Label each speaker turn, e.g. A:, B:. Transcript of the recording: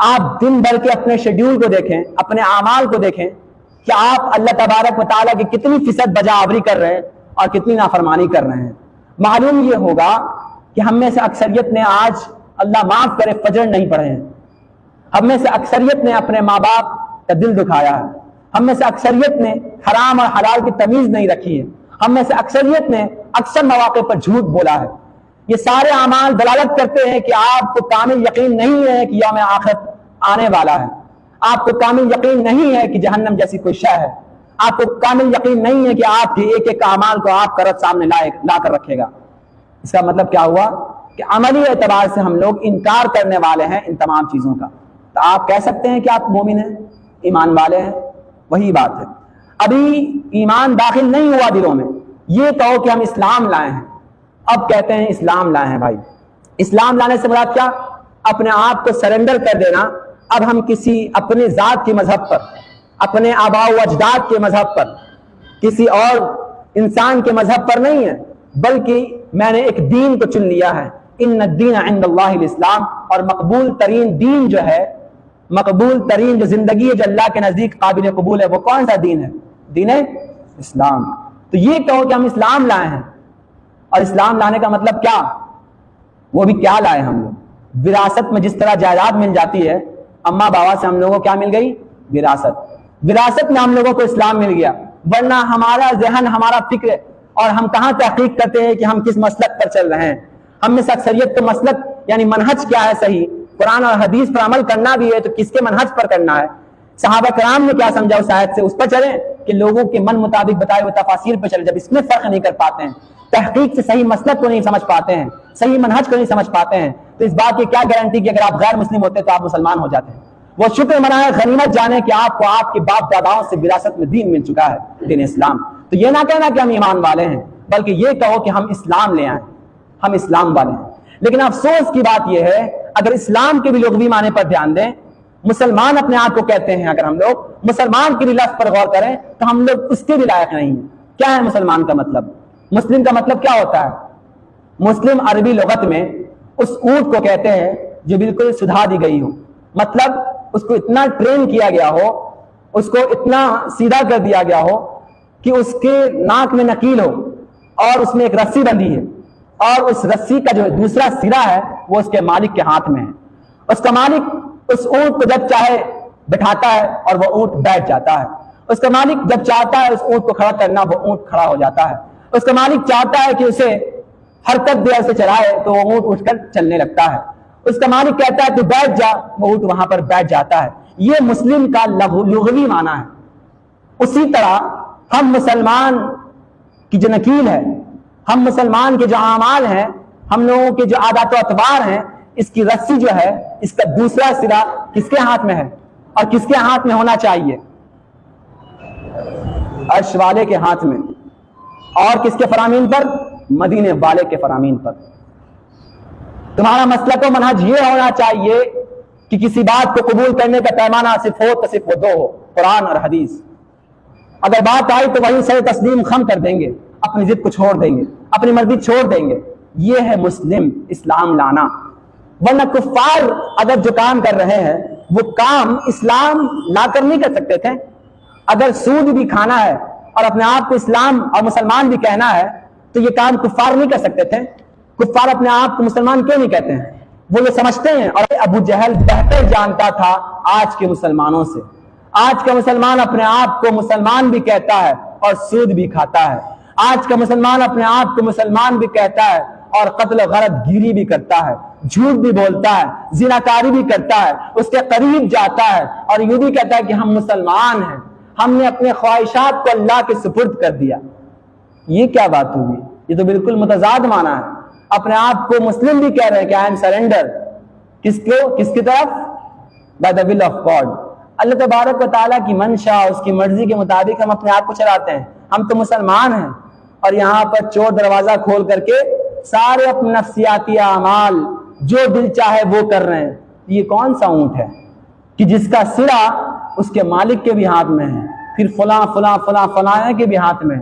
A: آپ دن بھر کے اپنے شیڈیول کو دیکھیں، اپنے اعمال کو دیکھیں کہ آپ اللہ تبارک و تعالیٰ کی کتنی فیصد بجا آوری کر رہے ہیں اور کتنی نافرمانی کر رہے ہیں۔ معلوم یہ ہوگا کہ ہم میں سے اکثریت نے آج اللہ معاف کرے فجر نہیں پڑھے ہیں، ہم میں سے اکثریت نے اپنے ماں باپ کا دل دکھایا ہے، ہم میں سے اکثریت نے حرام اور حلال کی تمیز نہیں رکھی ہے، ہم میں سے اکثریت نے اکثر مواقع پر جھوٹ بولا ہے۔ یہ سارے اعمال دلالت کرتے ہیں کہ آپ کو کامل یقین نہیں ہے کہ یوم آخرت آنے والا ہے، آپ کو کامل یقین نہیں ہے کہ جہنم جیسی کوئی شے ہے، آپ کو کامل یقین نہیں ہے کہ آپ کے ایک ایک اعمال کو آپ کا رب سامنے لا کر رکھے گا۔ اس کا مطلب کیا ہوا کہ عملی اعتبار سے ہم لوگ انکار کرنے والے ہیں ان تمام چیزوں کا۔ تو آپ کہہ سکتے ہیں کہ آپ مومن ہیں، ایمان والے ہیں؟ وہی بات ہے، ابھی ایمان داخل نہیں ہوا دلوں میں۔ یہ کہو کہ ہم اسلام لائے ہیں، اب کہتے ہیں اسلام لائے ہیں۔ بھائی اسلام لانے سے مراد کیا؟ اپنے آپ کو سرنڈر کر دینا۔ اب ہم کسی اپنے ذات کے مذہب پر، اپنے آباء و اجداد کے مذہب پر، کسی اور انسان کے مذہب پر نہیں ہے، بلکہ میں نے ایک دین کو چن لیا ہے۔ ان الدین عند اللہ الاسلام، اور مقبول ترین دین جو ہے، مقبول ترین جو زندگی ہے جو اللہ کے نزدیک قابل قبول ہے، وہ کون سا دین ہے؟ دین اسلام۔ تو یہ کہو کہ ہم اسلام لائے ہیں، اور اسلام لانے کا مطلب کیا؟ وہ بھی کیا لائے ہم لوگ؟ وراثت میں جس طرح جائیداد مل جاتی ہے، اماں بابا سے ہم لوگوں کو کیا مل گئی؟ وراثت۔ وراثت میں ہم لوگوں کو اسلام مل گیا، ورنہ ہمارا ذہن، ہمارا فکر، اور ہم کہاں تحقیق کرتے ہیں کہ ہم کس مسلک پر چل رہے ہیں؟ ہم میں سے اکثریت کو مسلک یعنی منہج کیا ہے صحیح، قرآن اور حدیث پر عمل کرنا بھی ہے تو کس کے منہج پر کرنا ہے؟ صحابہ کرام نے کیا سمجھا اس آیت سے؟ اس پر چلیں کہ لوگوں کے من مطابق بتائے ہوئے تفاسیر پر چلیں؟ جب اس میں فرق نہیں کر پاتے ہیں، تحقیق سے صحیح مسلک کو نہیں سمجھ پاتے ہیں، صحیح منہج کو نہیں سمجھ پاتے ہیں، تو اس بات کی کیا گارنٹی کہ اگر آپ غیر مسلم ہوتے تو آپ مسلمان ہو جاتے ہیں؟ وہ شکر منائے، غنیمت جانے کہ آپ کو آپ کے باپ داداؤں سے وراثت میں دین مل چکا ہے، دین اسلام۔ تو یہ نہ کہنا کہ ہم ایمان والے ہیں، بلکہ یہ کہو کہ ہم اسلام لے آئیں، ہم اسلام والے ہیں۔ لیکن افسوس کی بات یہ ہے، اگر اسلام کے بھی لغوی معنی پر دھیان دیں، مسلمان اپنے آپ کو کہتے ہیں، اگر ہم لوگ مسلمان کے لفظ پر غور کریں تو ہم لوگ اس کے بھی لائق نہیں ہیں۔ کیا ہے مسلمان کا مطلب؟ مسلم کا مطلب کیا ہوتا ہے؟ مسلم عربی لغت میں اس اونٹ کو کہتے ہیں جو بالکل سدھا دی گئی ہو، مطلب اس کو اتنا ٹرین کیا گیا ہو، اس کو اتنا سیدھا کر دیا گیا ہو کہ اس کے ناک میں نکیل ہو، اور اس میں ایک رسی بندھی ہے، اور اس رسی کا جو دوسرا سرا ہے وہ اس کے مالک کے ہاتھ میں ہے۔ اس کا مالک اس اونٹ کو جب چاہے بٹھاتا ہے اور وہ اونٹ بیٹھ جاتا ہے، اس کا مالک جب چاہتا ہے اس اونٹ کو کھڑا کرنا، وہ اونٹ کھڑا ہو جاتا ہے، اس کا مالک چاہتا ہے کہ اسے حرکت دے، اسے چلائے، تو وہ اونٹ اٹھ کر چلنے لگتا ہے، اس کا مالک کہتا ہے تو بیٹھ جا، وہ اونٹ وہاں پر بیٹھ جاتا ہے۔ یہ مسلم کا لغوی معنی ہے۔ اسی طرح ہم مسلمان کی جو نکیل ہے، ہم مسلمان کے جو اعمال ہیں، ہم لوگوں کے جو عادات و اطوار ہیں، اس کی رسی جو ہے، اس کا دوسرا سرا کس کے ہاتھ میں ہے اور کس کے ہاتھ میں ہونا چاہیے؟ عرش والے کے ہاتھ میں۔ اور کس کے فرامین پر؟ مدینے والے کے فرامین پر۔ تمہارا مسلک و منہج یہ ہونا چاہیے کہ کسی بات کو قبول کرنے کا پیمانہ صرف ہو تو صرف وہ دو ہو، قرآن اور حدیث۔ اگر بات آئی تو وہیں سے تسلیم خم کر دیں گے، اپنی ضد کو چھوڑ دیں گے، اپنی مرضی چھوڑ دیں گے۔ یہ ہے مسلم اسلام لانا۔ ورنہ کفار اگر جو کام کر رہے ہیں وہ کام اسلام لا کر نہیں کر سکتے تھے؟ اگر سود بھی کھانا ہے اور اپنے آپ کو اسلام اور مسلمان بھی کہنا ہے تو یہ کام کفار نہیں کر سکتے تھے؟ کفار اپنے آپ کو مسلمان کیوں نہیں کہتے ہیں؟ وہ یہ سمجھتے ہیں، اور ابو جہل بہتر جانتا تھا آج کے مسلمانوں سے۔ آج کا مسلمان اپنے آپ کو مسلمان بھی کہتا ہے اور سود بھی کھاتا ہے۔ آج کا مسلمان اپنے آپ کو مسلمان بھی کہتا ہے اور قتل و غارت گیری بھی کرتا ہے، جھوٹ بھی بولتا ہے، زناکاری بھی کرتا ہے، اس کے قریب جاتا ہے اور یہ بھی کہتا ہے کہ ہم مسلمان ہیں، ہم نے اپنے خواہشات کو اللہ کے سپرد کر دیا۔ یہ کیا بات ہوگی؟ یہ تو بالکل متضاد معنی ہے۔ اپنے آپ کو مسلم بھی کہہ رہے ہیں کہ آئی ایم سرنڈر، کس کی طرف؟ By the will of God. اللہ تبارک و تعالیٰ کی منشا، اس کی مرضی کے مطابق ہم اپنے آپ کو چلاتے ہیں۔ ہم تو مسلمان ہیں، اور یہاں پر چور دروازہ کھول کر کے سارے اپنے نفسیاتی اعمال جو دل چاہے وہ کر رہے ہیں۔ یہ کون سا اونٹ ہے کہ جس کا سرا اس کے مالک کے بھی ہاتھ میں ہے، پھر فلاں فلاں فلاں فلاں کے بھی ہاتھ میں ہے؟